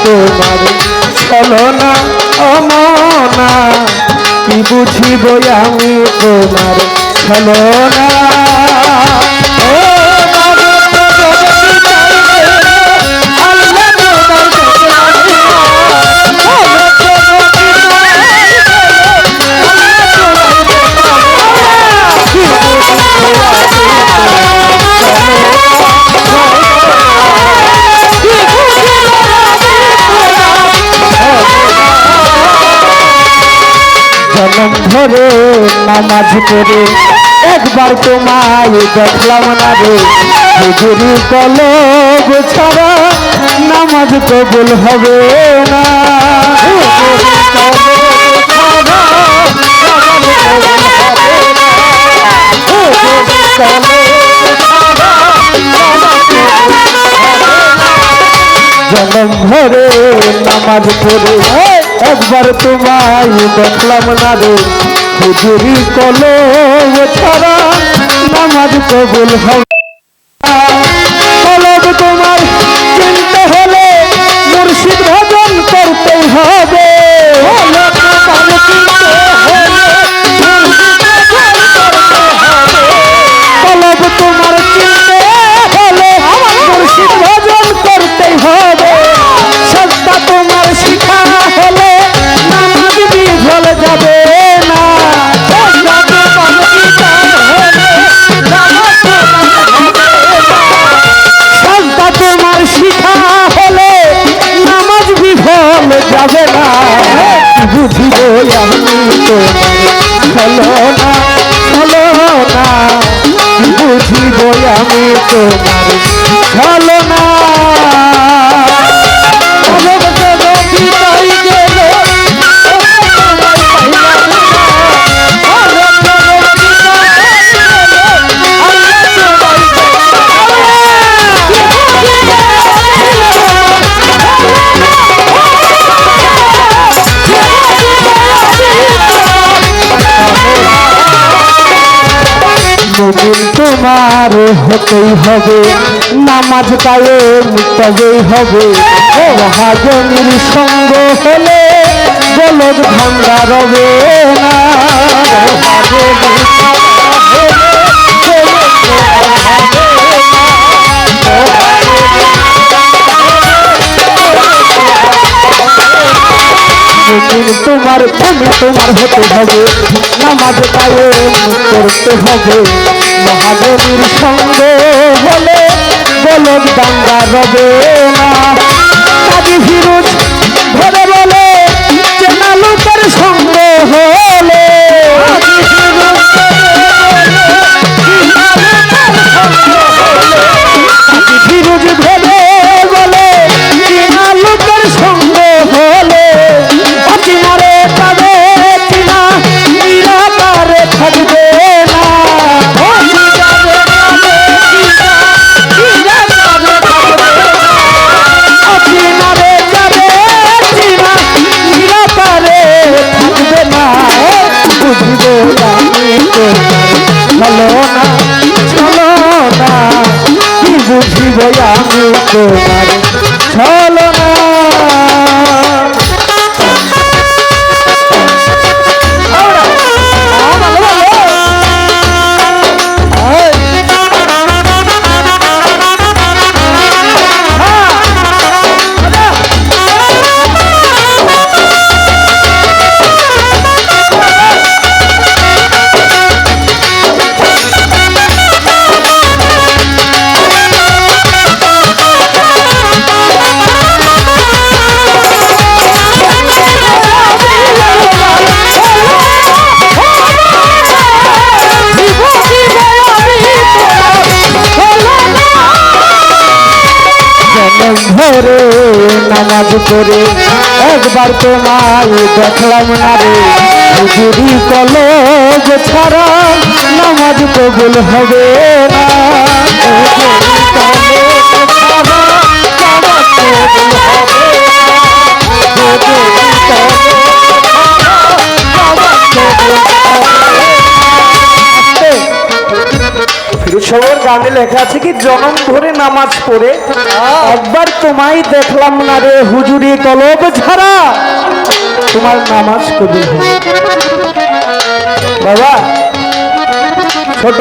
তোমার ছলনা অমনা কি বুঝিব আমি তোমার ছলনা জনম ধরে নামাজ পড়ে একবার তোমায় দেখলাম না রে হুজুরি কলব ছাড়া নামাজ কবুল হবে না জনম ধরে নামাজ পড়ে একবার তোমায় দেখলাম না রে হুজুরি কলব ছাড়া নামাজ কবুল হবে কলব তোমার চিনতে হলে মুর্শিদ ভজন করতেই হবে কলব তোমার চিনতে হলে মুর্শিদ ভজন করতেই হবে সত্তা তোমার শিখা হলে নামাজ বিফল যাবে না সত্তা তোমার শিখা হলে নামাজ বিফল যাবে না বুঝিব আমি তোমার ছলনা বুঝিব আমি তোমার ছলনা মুমিন তোমার হতেই হবে নামাজ কায়েম তবেই হবে মহাজনীর সঙ্গ হলে বলদ ভাঙ্গা রবে না তোমার তোমার হতে হবে নামাজ কায়েম করতে হবে মহাদেবীর সঙ্গে হলে বলদ দাঙ্গা রবে না কাজী ফিরোজ ধরে বলে চেনা লোকের সঙ্গে হলে ফিরোজ ধরে বলে চেনা লোকের সঙ্গে হলে চিনারে পাবে চিনা নিরাকারে থাকবে না চিনারে যাবে চিনা নিরাকারে থাকবে না বুঝবো আমি ছলনা ছলনা কি বুঝিব আমি তোমার ছলনা ধরে নামাজ পড়ে একবার তোমায় দেখলাম না রে হুজুরি কলব ছাড়া নামাজ কবুল হবে না ফিরোজ সাগর গানে লেখা আছে কি, জনম ধরে নামাজ পড়ে একবার তোমায় দেখলাম না রে হুজুরি তলব ছাড়া তোমার নামাজ কবুল হবে। বাবা ছোট,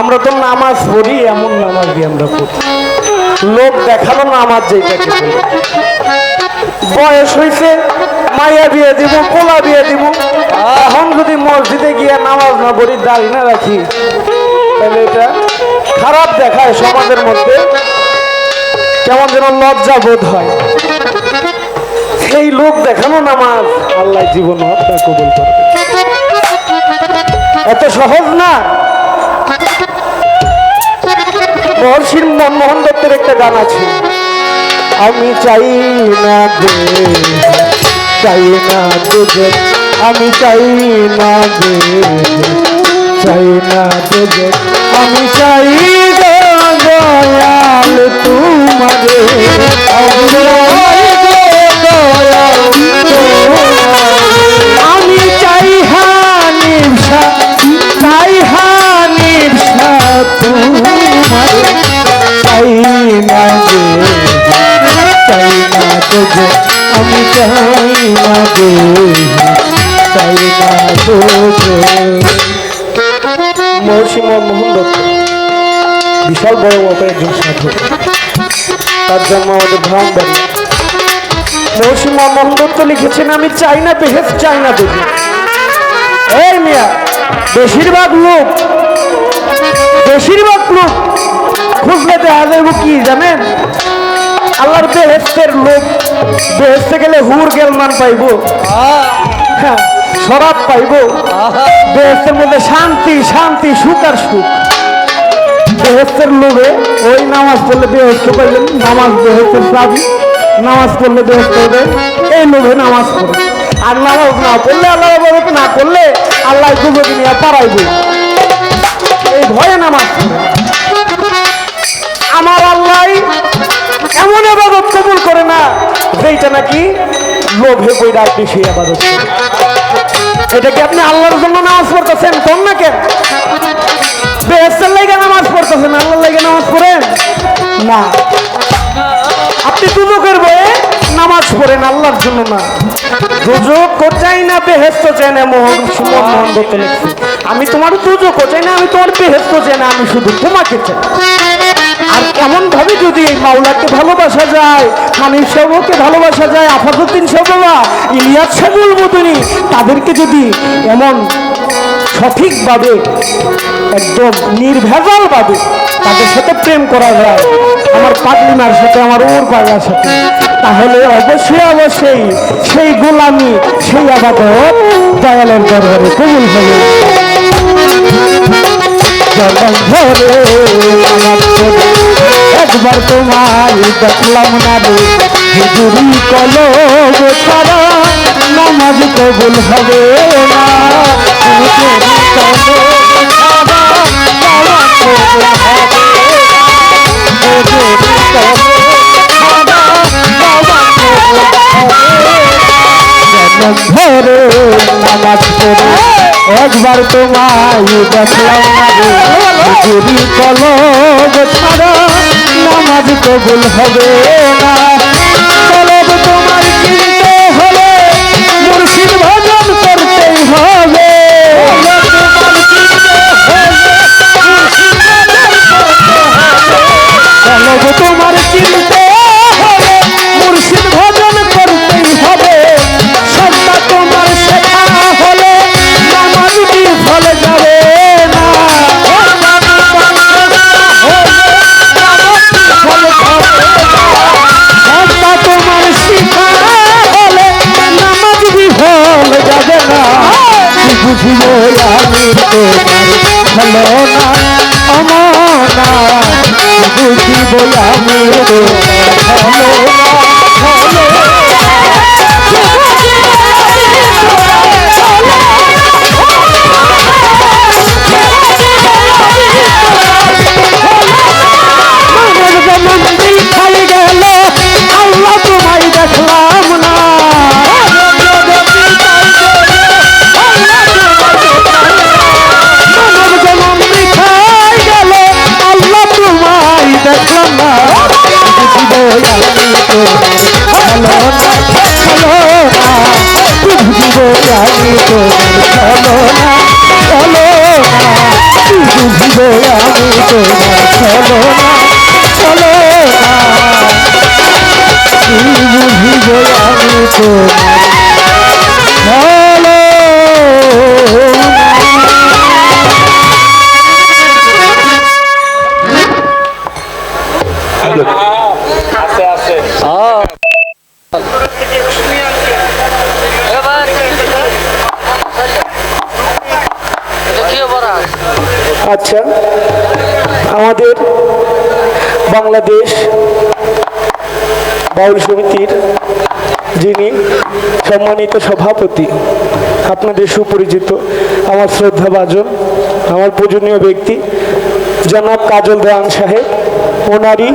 আমরা তো নামাজ পড়ি, এমন নামাজ দিয়ে আমরা পড়ি, লোক দেখালো নামাজ যেটাকে বলে। বয়স হয়েছে, মাইয়া বিয়ে দিব, পোলা বিয়ে দিব, এখন যদি মসজিদে গিয়ে নামাজ না পড়ি, দাঁড়ি না রাখি, তাহলে এটা খারাপ দেখায় সমাজের মধ্যে, কেমন যেন লজ্জা বোধ হয়। সেই লোক দেখানো নামাজ আল্লাহ জীবন হত্যা কবুল করবে, এত সহজ না। মহর্ষি মনমোহন দত্তের একটা গান আছে, আমি চাই না দে, চাই না দে, আমি চাই না দে, চাই না দে, আমি চাই দয়াল তোমারে, আমি চাই হানিফা, চাই হানিফা তোমারে, চাই না দে, চাই না দে, আমি চাই না দে, চাই না দে। মহর্ষি মনমোহন দত্ত বিশাল বড় মাপের একজন সাধু, তার জন্ম আমাদের ব্রাহ্মণবাড়ি। মহর্ষি মনমোহন দত্ত লিখেছেন, আমি চাই না বেহেস, চাই না দেবী। এই মিয়া, বেশিরভাগ লোক খুঁজলে দেখা যাইব কি জানেন, আল্লাহর বেহেস্তের লোক, বেহেস্তে গেলে হুর গেলমান পাইব, হ্যাঁ শরাব পাইব, বেহেস্তের মধ্যে শান্তি শান্তি, সুখ আর সুখ। বেহেস্তের লোভে ওই নামাজ পড়লে বেহেস্ত পাইলেন, নামাজ বেহেস্তের চাবি, নামাজ পড়লে বেহেস্ত হবে, এই লোভে নামাজ পড়ে। আর নামাজ না পড়লে, আল্লাহ ইবাদত না করলে আল্লাহ দুর্গতি নিয়ে পারাইবে, এই ভয়ে নামাজ পড়ে। আমার আল্লাহ এমন ইবাদত কবুল করে না যেটা নাকি লোভে বইরা আপনি সেই ইবাদত করেন। এটা কি আপনি আল্লাহর জন্য নামাজ পড়তেছেন? কোন না কেন বেহেশতের লাগা নামাজ পড়তেছেন, আল্লাহর লাগা নামাজ পড়েন না। আপনি দুজকের বয়ে নামাজ পড়েন, আল্লাহর জন্য না। দুজক চাই না, বেহেশত চাই না। মনমোহন দত্ত লিখছে, আমি তোমার দুজক চাই না, আমি তোমার বেহেশত চাই না, আমি শুধু তোমাকে চাই। আর এমন ভাবে যদি এই মাওলাকে ভালোবাসা যায়, হানিফ সাহেবকে ভালোবাসা যায়, আফাজউদ্দিন সাহেবা, ইলিয়াস সাহেবুল মতনি, তাদেরকে যদি এমন সঠিকভাবে একদম নির্ভেজালভাবে তাদের সাথে প্রেম করা যায়, আমার পাগলিমার সাথে, আমার ওর পাগলার সাথে, তাহলে অবশ্যই অবশ্যই সেই গোলামি, সেই আবাদত দয়ালের দরবারে কবুল হবে। একবার তোমায় দেখলাম না রে হুজুরি কলব ছাড়া নামাজ কবুল হবে না, ধরে নামাজ পড়ে একবার তোমায় দেখলাম না রে হুজুরি কলব ছাড়া নামাজ কবুল হবে না। কলব তোমার কিনতে হলে মুর্শিদ ভজন করতেই হবে, কলব তোমার কিনতে হলে মুর্শিদ ভজন করতেই হবে, সত্তা তোমার শেখা হলে নামাজ বিফল যাবে না। আমি তোমার ছলনা কি বুঝিব আমি তোমার ছলনা কি বুঝিব আমি তোমার আচ্ছা, আমাদের বাংলাদেশ বাউল সমিতির যিনি সম্মানিত সভাপতি, আপনাদের সুপরিচিত, আমার শ্রদ্ধাভাজন, আমার পূজনীয় ব্যক্তি জনাব কাজল দেওয়ান সাহেব, ওনারই